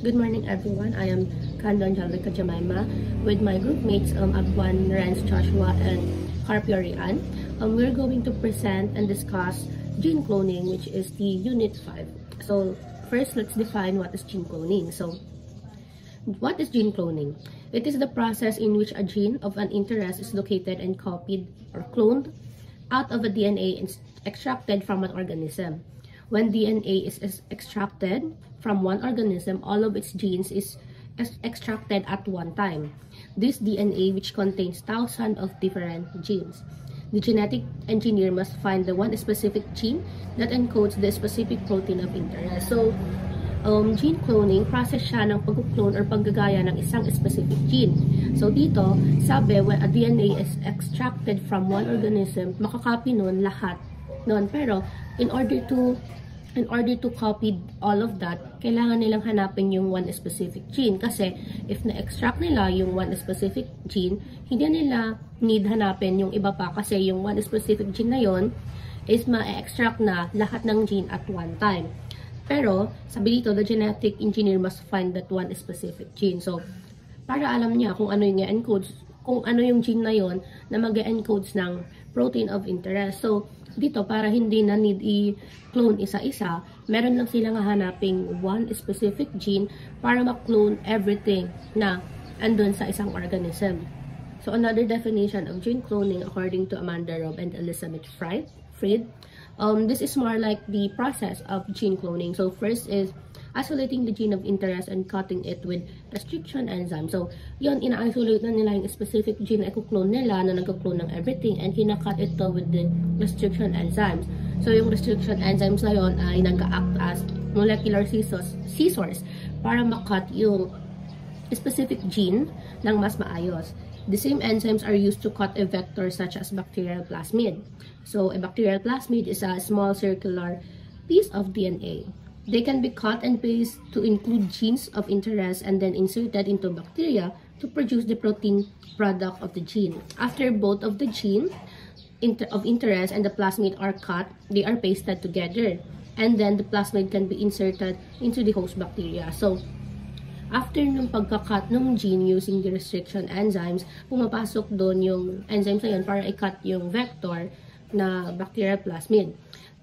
Good morning, everyone. I am Kando Angelica Jemima with my group mates Abuan, Renz, Joshua, and Carpio Rian. We're going to present and discuss gene cloning, which is the Unit 5. So, first, let's define what is gene cloning. So, what is gene cloning? It is the process in which a gene of an interest is located and copied or cloned out of a DNA extracted from an organism. When DNA is extracted from one organism, all of its genes is extracted at one time. This DNA, which contains thousands of different genes. The genetic engineer must find the one specific gene that encodes the specific protein of interest. So, gene cloning, process siya ng pag-clone or paggagaya ng isang specific gene. So, dito, sabi, when a DNA is extracted from one organism, makakopy nun lahat nun. Pero, in order to copy all of that, kailangan nilang hanapin yung one specific gene. Kasi, if na-extract nila yung one specific gene, hindi nila need hanapin yung iba pa. Kasi yung one specific gene na yon is ma-extract na lahat ng gene at one time. Pero, sabi dito, the genetic engineer must find that one specific gene. So, para alam niya kung ano yung encodes, kung ano yung gene na yon na mag-encodes ng protein of interest. So, dito, para hindi na need i-clone isa-isa, meron lang silang hahanaping one specific gene para ma-clone everything na andun sa isang organism. So, another definition of gene cloning according to Amanda Robb and Elizabeth Fried, this is more like the process of gene cloning. So, first is isolating the gene of interest and cutting it with restriction enzyme. So, yun, ina-isolate na nila yung specific gene na i-clone nila na nag-clone ng everything and kinakat ito with the restriction enzymes. So, yung restriction enzymes na yun ay nag-act as molecular scissors para makat yung specific gene ng mas maayos. The same enzymes are used to cut a vector such as bacterial plasmid. So, a bacterial plasmid is a small circular piece of DNA. They can be cut and pasted to include genes of interest and then inserted into bacteria to produce the protein product of the gene. After both of the gene of interest and the plasmid are cut, they are pasted together. And then the plasmid can be inserted into the host bacteria. So, after nung pagka-cut ng gene using the restriction enzymes, pumapasok doon yung enzymes na yun para i-cut yung vector na bacterial plasmid.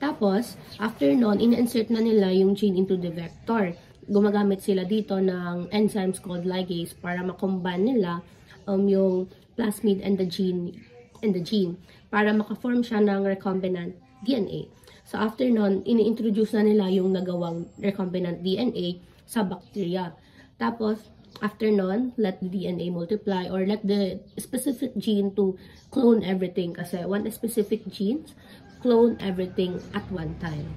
Tapos, after nun, in-insert na nila yung gene into the vector. Gumagamit sila dito ng enzymes called ligase para makombine nila yung plasmid and the gene para makaform siya ng recombinant DNA. So, after nun, ini-introduce na nila yung nagawang recombinant DNA sa bacteria. Tapos, after nun, let the DNA multiply or let the specific gene to clone everything kasi one specific gene clone everything at one time.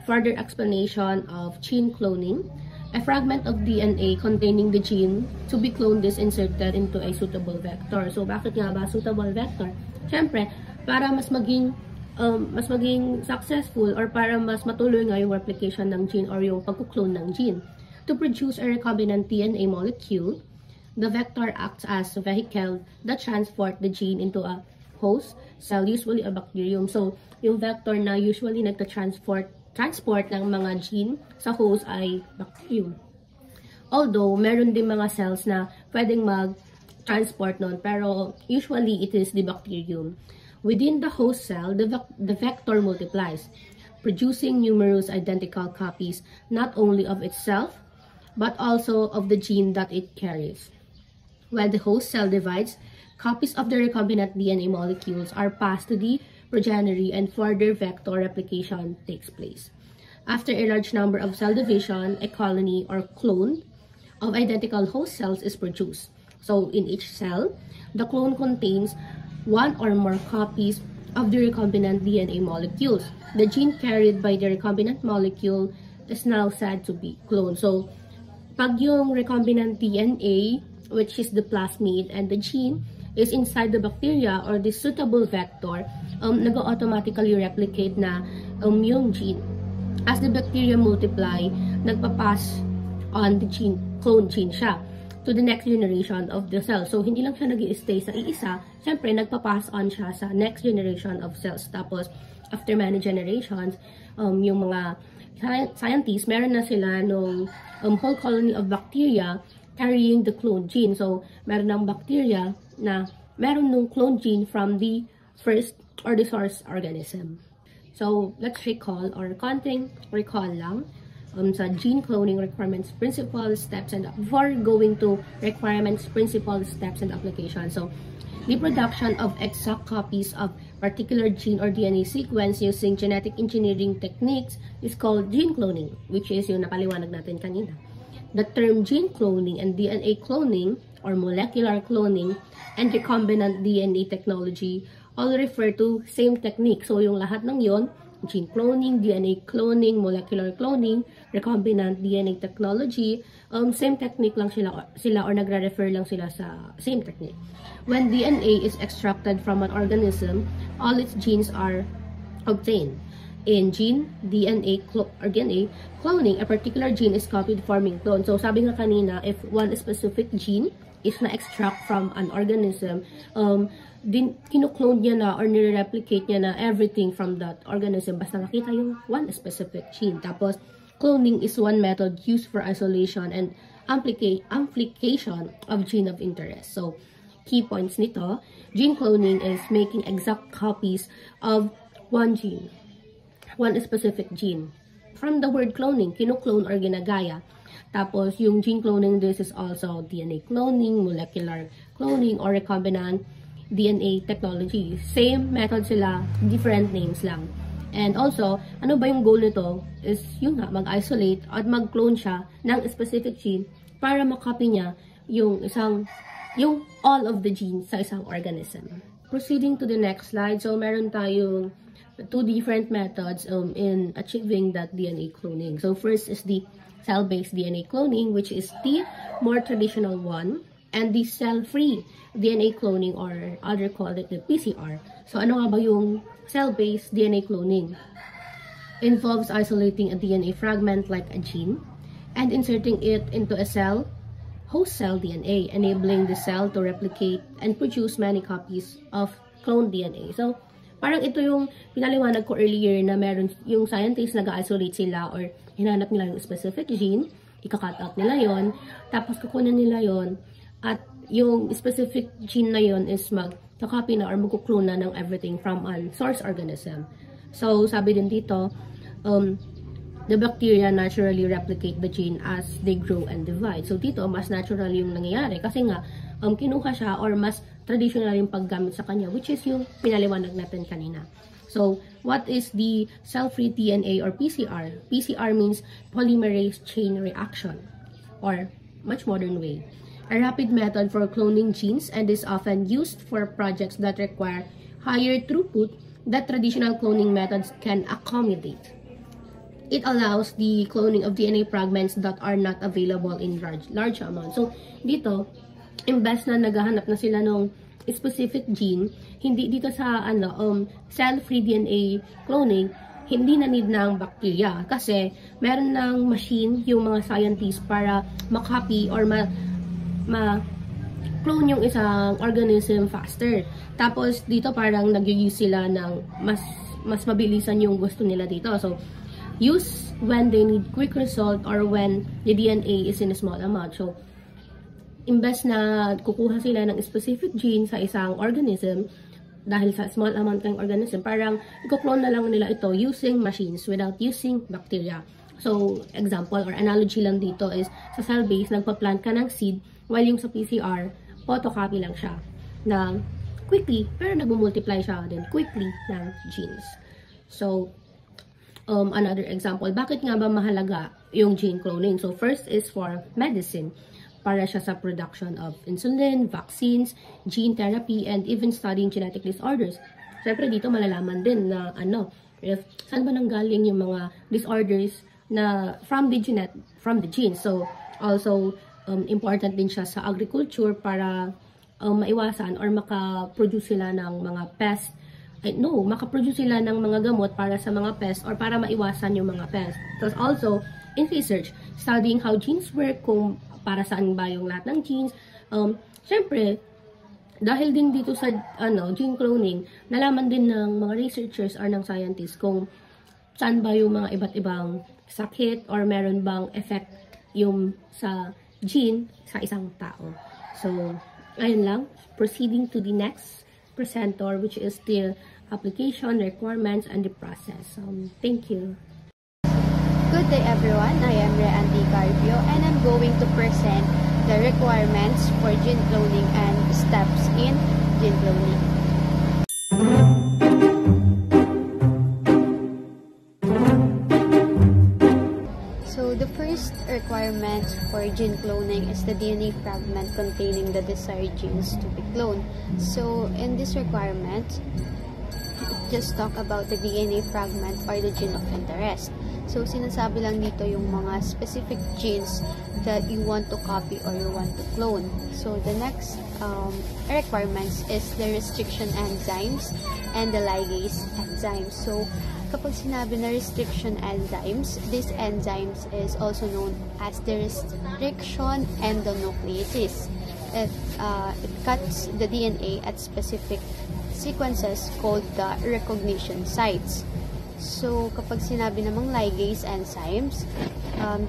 Further explanation of gene cloning. A fragment of DNA containing the gene to be cloned is inserted into a suitable vector. So, bakit nga ba suitable vector? Siyempre, para mas maging successful or para mas matuloy nga yung replication ng gene or yung pagkuklone ng gene. To produce a recombinant DNA molecule, the vector acts as a vehicle that transports the gene into a host cell, usually a bacterium. So, yung vector na usually nagta-transport ng mga gene sa host ay bacterium. Although, meron din mga cells na pwedeng mag-transport nun, pero usually it is the bacterium. Within the host cell, the vector multiplies, producing numerous identical copies not only of itself, but also of the gene that it carries. While the host cell divides, copies of the recombinant DNA molecules are passed to the progeny and further vector replication takes place. After a large number of cell division, a colony or clone of identical host cells is produced. So, in each cell, the clone contains one or more copies of the recombinant DNA molecules. The gene carried by the recombinant molecule is now said to be cloned. So, pag yung recombinant DNA, which is the plasmid and the gene, is inside the bacteria or the suitable vector, nag-automatically replicate na yung gene. As the bacteria multiply, nagpapass on the gene, clone gene siya to the next generation of the cell. So, hindi lang siya nag-i-stay sa iisa, syempre, nagpapass on siya sa next generation of cells. Tapos, after many generations, yung mga scientists, meron na sila nung whole colony of bacteria carrying the clone gene. So, meron ng bacteria na meron nung clone gene from the first or the source organism. So, let's recall or konting recall lang sa gene cloning requirements, principles, steps, and before going to requirements, principles, steps, and application. So, the production of exact copies of particular gene or DNA sequence using genetic engineering techniques is called gene cloning, which is yung napaliwanag natin kanina. The term gene cloning and DNA cloning or molecular cloning and recombinant DNA technology all refer to same technique. So, yung lahat ng yon, gene cloning, DNA cloning, molecular cloning, recombinant DNA technology, same technique lang sila or nagre-refer lang sila sa same technique. When DNA is extracted from an organism, all its genes are obtained. In gene, DNA cloning, a particular gene is copied forming clone. So, sabi nga kanina, if one specific gene is na-extract from an organism, kinu-clone niya na or nire-replicate niya na everything from that organism basta nakita yung one specific gene. Tapos, cloning is one method used for isolation and amplification of gene of interest. So, key points nito, gene cloning is making exact copies of one gene, one specific gene. From the word cloning, kinu-clone or ginagaya. Tapos, yung gene cloning, this is also DNA cloning, molecular cloning, or recombinant DNA technology. Same method sila, different names lang. And also, ano ba yung goal nito? Is yung mag-isolate at mag-clone siya ng specific gene para makopy niya yung all of the genes sa isang organism. Proceeding to the next slide, so meron tayong two different methods in achieving that DNA cloning. So first is the cell-based DNA cloning, which is the more traditional one, and the cell-free DNA cloning, or other call it the PCR. So ano nga ba yung cell-based DNA cloning? Involves isolating a DNA fragment like a gene and inserting it into a cell, host cell DNA, enabling the cell to replicate and produce many copies of cloned DNA. So, parang ito yung pinaliwanag ko earlier na meron yung scientists nag-isolate sila or hinanap nila yung specific gene, ika-cut out nila yon, tapos kukunan nila yon, at yung specific gene na yon is mag-copy na or mag-clone na ng everything from a source organism. So, sabi din dito, the bacteria naturally replicate the gene as they grow and divide. So, dito, mas natural yung nangyayari. Kasi nga, kinuha siya or mas traditional yung paggamit sa kanya, which is yung pinaliwanag natin kanina. So, what is the cell-free DNA or PCR? PCR means polymerase chain reaction, or much modern way. A rapid method for cloning genes and is often used for projects that require higher throughput that traditional cloning methods can accommodate. It allows the cloning of DNA fragments that are not available in large amounts. So, dito, imbes na naghahanap na sila ng specific gene, hindi dito sa cell-free DNA cloning, hindi na need ng bacteria. Kasi, meron ng machine yung mga scientists para makopy or ma-clone yung isang organism faster. Tapos, dito parang nag-use sila ng mas mabilisan yung gusto nila dito. So, use when they need quick result or when the DNA is in a small amount. So, imbes na kukuha sila ng specific gene sa isang organism, dahil sa small amount ng organism, parang i-clone na lang nila ito using machines without using bacteria. So, example or analogy lang dito is, sa cell-based, nagpa-plant ka ng seed, while yung sa PCR, photocopy lang siya na quickly, pero nag-multiply siya din quickly ng genes. So, another example, bakit nga ba mahalaga yung gene cloning? So, first is for medicine. Para siya sa production of insulin, vaccines, gene therapy, and even studying genetic disorders. Siyempre, dito malalaman din na if saan ba nanggaling yung mga disorders na from the genes. So, also, important din siya sa agriculture para maiwasan or makaproduce sila ng mga pest. Makaproduce sila ng mga gamot para sa mga pest or para maiwasan yung mga pest. Tapos also, in research, studying how genes work, kung para saan ba yung lahat ng genes. Siyempre, dahil din dito sa gene cloning, nalaman din ng mga researchers or ng scientists kung saan ba yung mga iba't ibang sakit or meron bang effect yung sa gene sa isang tao. So, ayun lang. Proceeding to the next presenter, which is the application, requirements, and the process. Thank you. Good day everyone, I am Reandy Carpio and I'm going to present the requirements for gene cloning and steps in gene cloning. So the first requirement for gene cloning is the DNA fragment containing the desired genes to be cloned. So in this requirement, just talk about the DNA fragment or the gene of interest. So, sinasabi lang dito yung mga specific genes that you want to copy or you want to clone. So, the next requirements is the restriction enzymes and the ligase enzymes. So, kapag sinabi na restriction enzymes, these enzymes is also known as the restriction endonucleases. It cuts the DNA at specific sequences called the recognition sites. So, kapag sinabi namang ligase enzymes,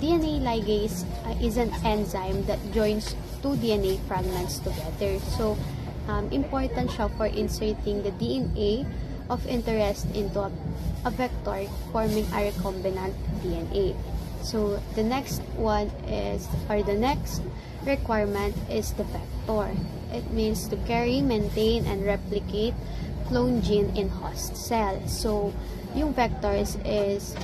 DNA ligase is an enzyme that joins two DNA fragments together. So, important siya for inserting the DNA of interest into a vector forming a recombinant DNA. So, the next one is, or the next requirement is the vector. It means to carry, maintain, and replicate clone gene in host cell. So, yung vectors is,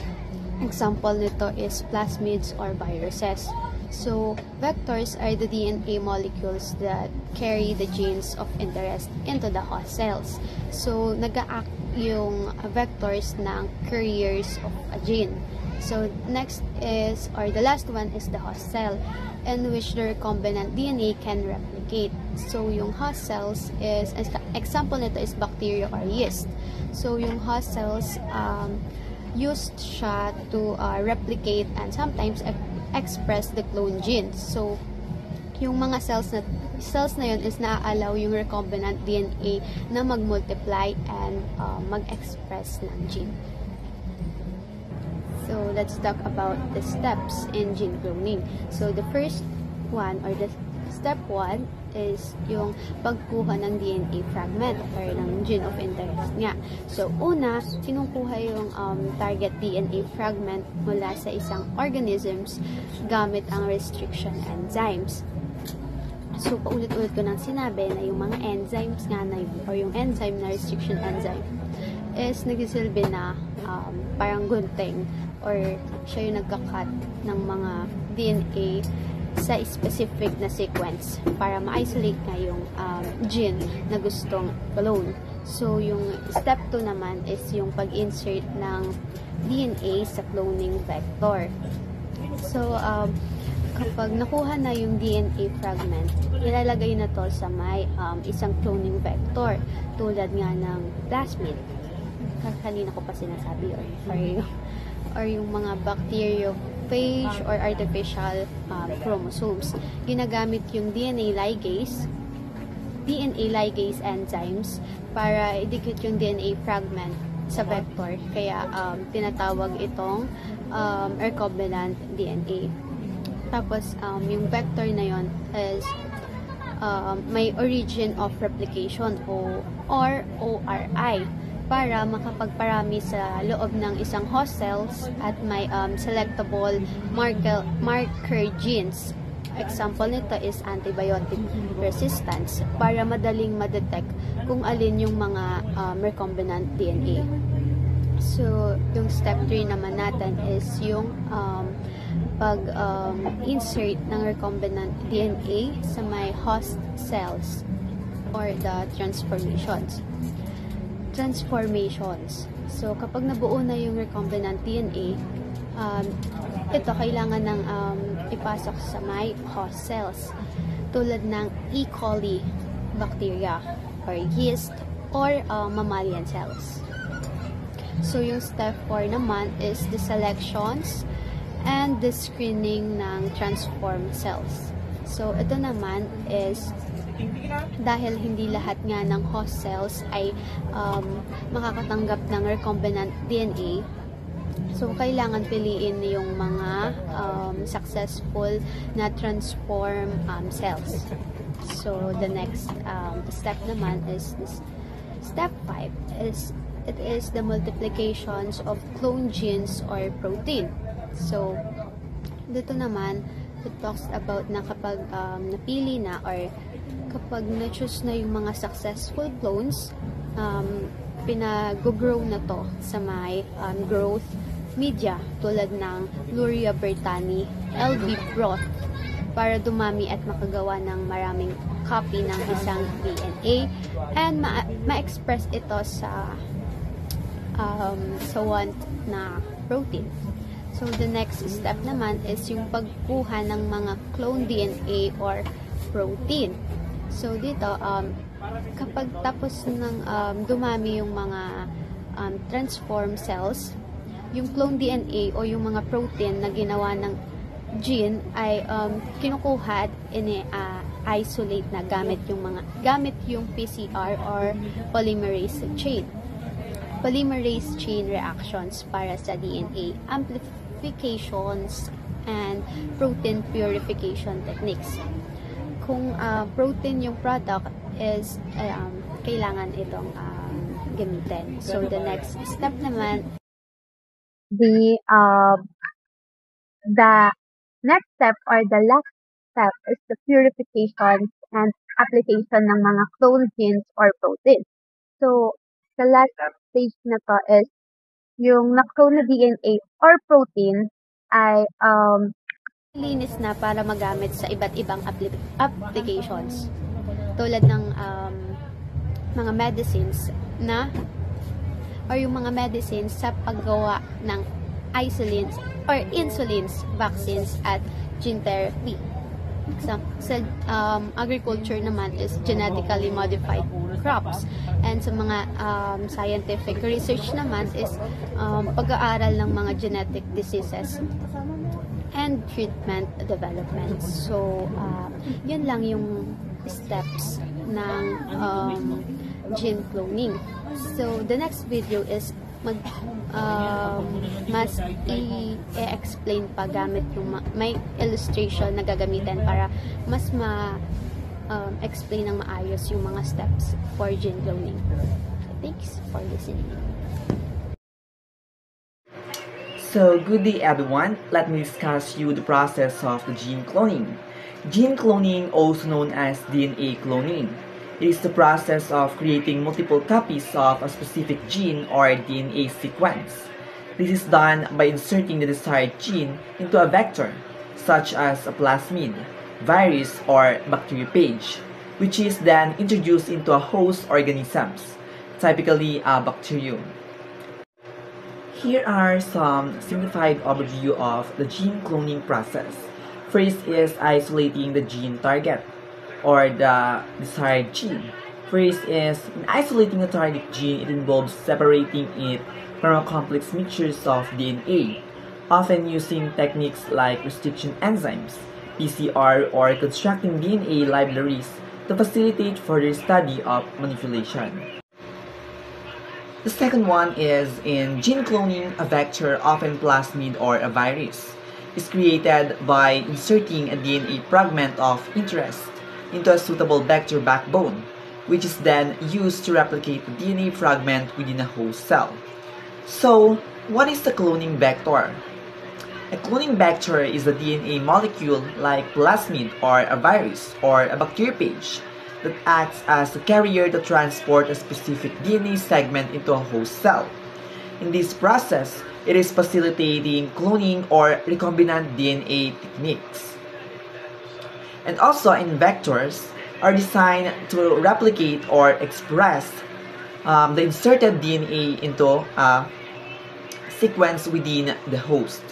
example nito is plasmids or viruses. So, vectors are the DNA molecules that carry the genes of interest into the host cells. So, nag-act yung vectors ng carriers of a gene. So, next is, or the last one is the host cell, in which the recombinant DNA can replicate. So, yung host cells is, example nito is bacteria or yeast. So, yung host cells, used siya to replicate and sometimes express the clone genes. So, yung mga cells na yun is na-allow yung recombinant DNA na mag-multiply and mag-express ng gene. So, let's talk about the steps in gene cloning. So, the first one, or the step 1 is yung pagkuha ng DNA fragment or ng gene of interest niya. So, una, kinukuha yung target DNA fragment mula sa isang organisms gamit ang restriction enzymes. So, paulit-ulit ko nang sinabi na yung mga enzymes nga na yun, or yung enzyme na restriction enzyme, is nagsisilbi na parang gunting or siya yung nagka-cut ng mga DNA sa specific na sequence para ma-isolate nga yung gene na gustong clone. So, yung step 2 naman is yung pag-insert ng DNA sa cloning vector. So, kapag nakuha na yung DNA fragment, ilalagay na to sa may isang cloning vector tulad nga ng plasmid. Kanina ko pa sinasabi or yung mga bacteriophage or artificial chromosomes. Ginagamit yung DNA ligase enzymes para idikit yung DNA fragment sa vector. Kaya tinatawag itong recombinant DNA. Tapos yung vector na yon is may origin of replication or ORI para makapagparami sa loob ng isang host cells at may selectable marker genes. Example nito is antibiotic resistance para madaling ma-detect kung alin yung mga recombinant DNA. So, yung step 3 naman natin is yung pag-insert ng recombinant DNA sa may host cells or the transformations. So, kapag nabuo na yung recombinant DNA, ito kailangan ng ipasok sa may host cells tulad ng E. coli bacteria or yeast or mammalian cells. So, yung step 4 naman is the selections and the screening ng transformed cells. So, ito naman is dahil hindi lahat nga ng host cells ay makakatanggap ng recombinant DNA, So, kailangan piliin yung mga successful na transform cells. So, the next step naman is this. Step 5 it is the multiplications of clone genes or protein. So, dito naman, it talks about na kapag napili na or kapag na-choose na yung mga successful clones, pinag-grow na to sa may growth media tulad ng Luria bertani, LB broth para dumami at makagawa ng maraming copy ng isang DNA and ma-express ito sa want na protein. So, the next step naman is yung pagkuha ng mga clone DNA or protein. So, dito, kapag tapos ng dumami yung mga transform cells, yung clone DNA o yung mga protein na ginawa ng gene ay kinukuha at isolate na gamit yung PCR or polymerase chain reactions para sa DNA amplifications and protein purification techniques. Kung protein yung product is kailangan itong gamitin. So the next step naman, the next step or the last step is the purification and application ng mga clone genes or proteins. So, the last stage na to is yung na-clone na DNA or protein ay linis na para magamit sa iba't ibang applications. Tulad ng mga medicines na or yung mga medicines sa paggawa ng insulins, vaccines, at gene therapy. Sa agriculture naman is genetically modified crops. And sa mga scientific research naman is pag-aaral ng mga genetic diseases and treatment development. So, yun lang yung steps ng gene cloning. So, the next video is mas i-explain pa gamit yung may illustration na gagamitin para mas explain ng maayos yung mga steps for gene cloning. Thanks for listening. So, good day everyone. Let me discuss you the process of the gene cloning. Gene cloning, also known as DNA cloning, is the process of creating multiple copies of a specific gene or DNA sequence. This is done by inserting the desired gene into a vector, such as a plasmid, virus, or bacteriophage, which is then introduced into a host organisms, typically a bacterium. Here are some simplified overview of the gene cloning process. First is isolating the gene target, or the desired gene. First is, in isolating a target gene, it involves separating it from a complex mixtures of DNA, often using techniques like restriction enzymes, PCR, or constructing DNA libraries to facilitate further study of manipulation. The second one is in gene cloning, a vector, often plasmid or a virus, is created by inserting a DNA fragment of interest into a suitable vector backbone, which is then used to replicate the DNA fragment within a host cell. So, what is the cloning vector? A cloning vector is a DNA molecule like plasmid or a virus or a bacteriophage that acts as a carrier to transport a specific DNA segment into a host cell. In this process, it is facilitating cloning or recombinant DNA techniques. And also in vectors are designed to replicate or express the inserted DNA into a sequence within the host.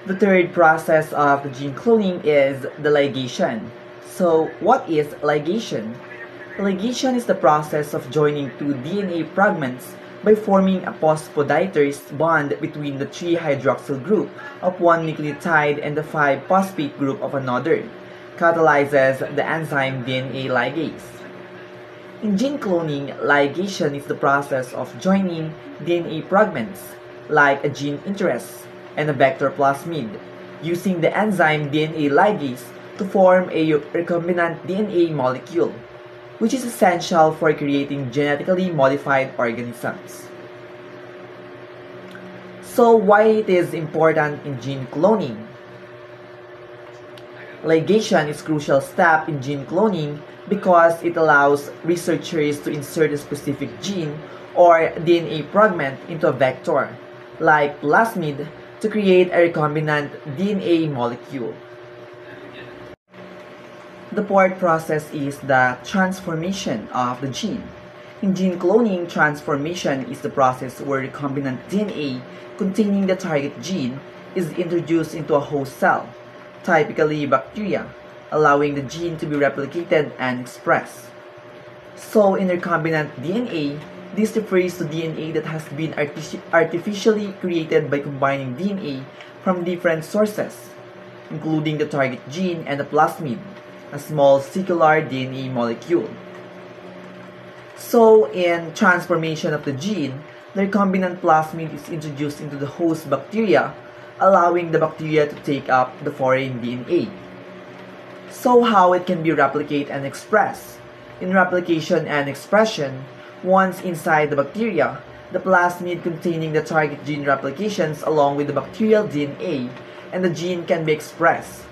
The third process of the gene cloning is the ligation. So, what is ligation? Ligation is the process of joining two DNA fragments by forming a phosphodiesterase bond between the 3-hydroxyl group of one nucleotide and the 5-phosphate group of another, catalyzes the enzyme DNA ligase. In gene cloning, ligation is the process of joining DNA fragments, like a gene interest and a vector plasmid, using the enzyme DNA ligase to form a recombinant DNA molecule, which is essential for creating genetically modified organisms. So why it is important in gene cloning? Ligation is a crucial step in gene cloning because it allows researchers to insert a specific gene or DNA fragment into a vector, like plasmid, to create a recombinant DNA molecule. The fourth process is the transformation of the gene. In gene cloning, transformation is the process where recombinant DNA containing the target gene is introduced into a host cell, typically bacteria, allowing the gene to be replicated and expressed. So in recombinant DNA, this refers to DNA that has been artificially created by combining DNA from different sources, including the target gene and the plasmid, a small circular DNA molecule. So in transformation of the gene, the recombinant plasmid is introduced into the host bacteria, allowing the bacteria to take up the foreign DNA. So how it can be replicated and expressed? In replication and expression, once inside the bacteria, the plasmid containing the target gene replications along with the bacterial DNA, and the gene can be expressed,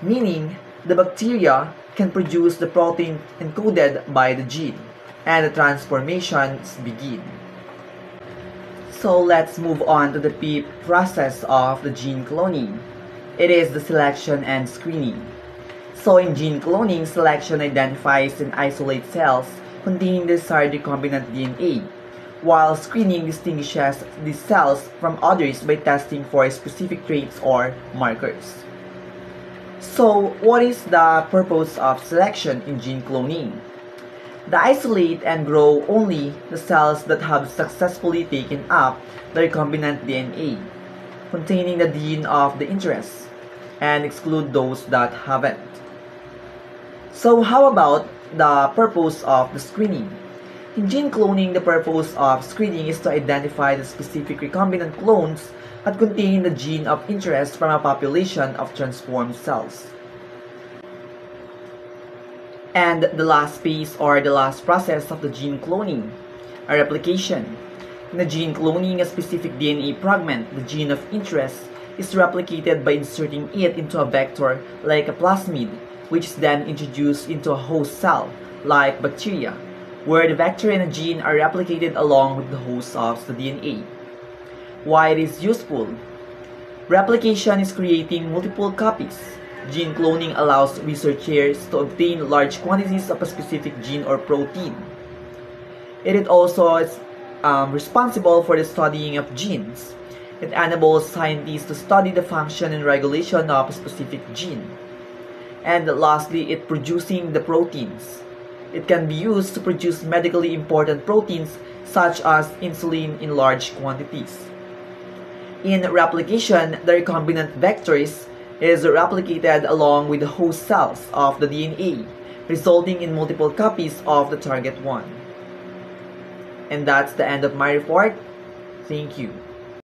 meaning the bacteria can produce the protein encoded by the gene, and the transformations begin. So let's move on to the fifth process of the gene cloning. It is the selection and screening. So in gene cloning, selection identifies and isolates cells containing the desired recombinant DNA, while screening distinguishes these cells from others by testing for specific traits or markers. So what is the purpose of selection in gene cloning? They isolate and grow only the cells that have successfully taken up the recombinant DNA containing the gene of the interest and exclude those that haven't. So how about the purpose of the screening? In gene cloning, the purpose of screening is to identify the specific recombinant clones that contain the gene of interest from a population of transformed cells. And the last phase or the last process of the gene cloning, a replication. In the gene cloning, a specific DNA fragment, the gene of interest, is replicated by inserting it into a vector like a plasmid, which is then introduced into a host cell, like bacteria, where the vector and the gene are replicated along with the host of the DNA. Why it is useful? Replication is creating multiple copies. Gene cloning allows researchers to obtain large quantities of a specific gene or protein. It is also responsible for the studying of genes. It enables scientists to study the function and regulation of a specific gene. And lastly, it producing the proteins. It can be used to produce medically important proteins such as insulin in large quantities. In replication, the recombinant vectors is replicated along with the host cells of the DNA, resulting in multiple copies of the target one. And that's the end of my report. Thank you.